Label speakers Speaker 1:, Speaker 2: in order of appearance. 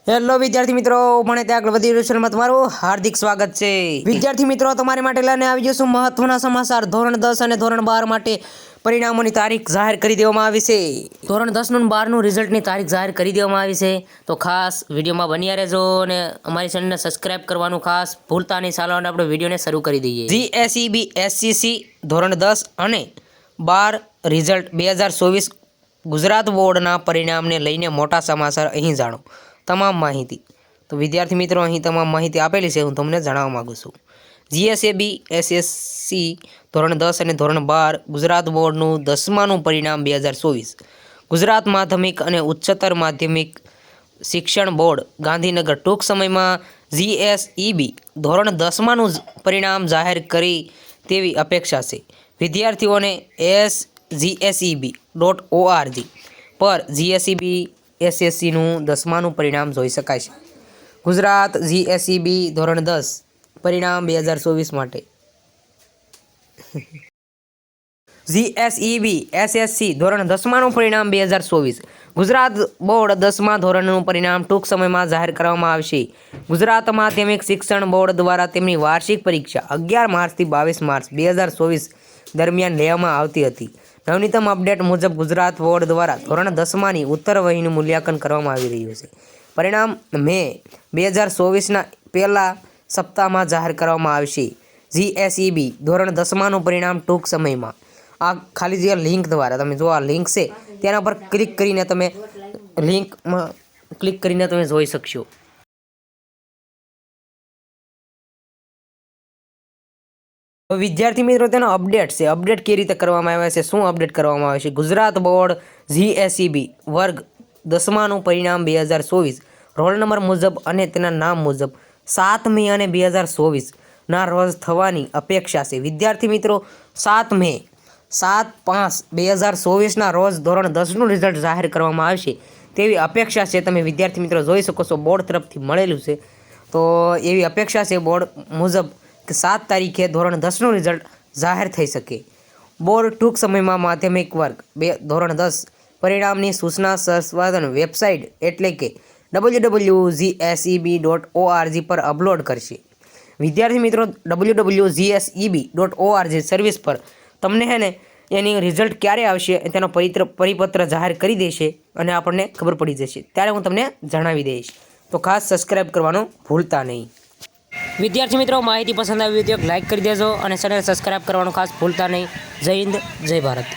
Speaker 1: Hello વિદ્યાર્થી મિત્રો, મને ત્યાં આગળ વધી રહ્યું તમારું હાર્દિક સ્વાગત છે। વિદ્યાર્થી મિત્રો, તમારી માટે લઈને આવી જશું મહત્વના સમાચાર। ધોરણ 10 અને ધોરણ 12 માટે પરિણામોની તારીખ જાહેર કરી દેવામાં આવી છે। ધોરણ 10 નું 12 નું રિઝલ્ટની તારીખ જાહેર કરી દેવામાં આવી છે, તો ખાસ વિડીયોમાં બન્યા રહેજો અને અમારી ચેનલને સબસ્ક્રાઇબ કરવાનું ખાસ ભૂલતા નહીં। ચાલો આપણે વિડીયોને શરૂ કરી દઈએ। જીએસઈબી એસસીસી ધોરણ 10 અને 12 રિઝલ્ટ 2024 ગુજરાત બોર્ડના પરિણામને લઈને મોટા સમાચાર। અહીં જાણો તમામ માહિતી। તો વિદ્યાર્થી મિત્રો, અહીં તમામ માહિતી આપેલી છે, હું તમને જણાવવા માંગુ છું। જીએસઈબી એસએસસી ધોરણ 10 અને ધોરણ 12 ગુજરાત બોર્ડનું 10માનું પરિણામ 2024 ગુજરાત માધ્યમિક અને ઉચ્ચતર માધ્યમિક શિક્ષણ બોર્ડ ગાંધીનગર ટૂંક સમયમાં જીએસઈબી ધોરણ 10માનું પરિણામ જાહેર કરી તેવી અપેક્ષા છે। વિદ્યાર્થીઓને GSEB.org પર જીએસઈબી એસએસસીનું 10માનું પરિણામ જોઈ શકાય છે। ગુજરાત જીએસઈબી ધોરણ 10 પરિણામ 2024 માટે જીએસઈબી એસએસસી ધોરણ 10માનું પરિણામ 2024 ગુજરાત બોર્ડ 10મા ધોરણનું પરિણામ ટૂંક સમયમાં જાહેર કરવામાં આવશે। ગુજરાત માધ્યમિક શિક્ષણ બોર્ડ દ્વારા તેમની વાર્ષિક પરીક્ષા 11 માર્ચથી 22 માર્ચ 2024 દરમિયાન લેવામાં આવતી હતી। નવીનતમ અપડેટ મુજબ ગુજરાત બોર્ડ દ્વારા ધોરણ 10માની ઉત્તરવહીનું મૂલ્યાંકન કરવામાં આવી રહ્યું છે। પરિણામ મે 2024ના પહેલા સપ્તાહમાં જાહેર કરવામાં આવશે। જીએસઈબી ધોરણ 10માનું પરિણામ ટૂંક સમયમાં આ ખાલી જે લિંક દ્વારા તમે જો આ લિંક છે તેના પર ક્લિક કરીને તમે લિંકમાં ક્લિક કરીને તમે જોઈ શકશો। વિદ્યાર્થી મિત્રો, તેનો અપડેટ છે, અપડેટ કેવી રીતે કરવામાં આવે છે, શું અપડેટ કરવામાં આવે છે। ગુજરાત બોર્ડ જીએસઈબી વર્ગ 10માનું પરિણામ 2024 રોલ નંબર મુજબ અને તેના નામ મુજબ 7 મે અને 2024ના રોજ થવાની અપેક્ષા છે। વિદ્યાર્થી મિત્રો, 7 મે 7/5/2024ના રોજ ધોરણ 10નું રિઝલ્ટ જાહેર કરવામાં આવશે તેવી અપેક્ષા છે। તમે વિદ્યાર્થી મિત્રો જોઈ શકો છો, બોર્ડ તરફથી મળેલું છે, તો એવી અપેક્ષા છે બોર્ડ મુજબ કે 7 તારીખે ધોરણ 10નું રિઝલ્ટ જાહેર થઈ શકે। બોર્ડ ટૂંક સમયમાં માધ્યમિક વર્ગ ધોરણ 10 પરિણામની સૂચના સંશોધન વેબસાઇટ એટલે કે www.gseb.org પર અપલોડ કરશે। વિદ્યાર્થી મિત્રો, www.gseb.org સર્વિસ પર તમને એની રિઝલ્ટ ક્યારે આવશે તેનો પરિપત્ર જાહેર કરી દેશે અને આપણને ખબર પડી જશે, ત્યારે હું તમને જણાવી દઈશ। તો ખાસ સબસ્ક્રાઇબ કરવાનું ભૂલતા નહીં। વિદ્યાર્થી મિત્રો, માહિતી પસંદ આવી હોય તો લાઈક કરી દેજો અને ચેનલ સબસ્ક્રાઇબ કરવાનું ખાસ ભૂલતા નહીં। જય હિન્દ, જય ભારત।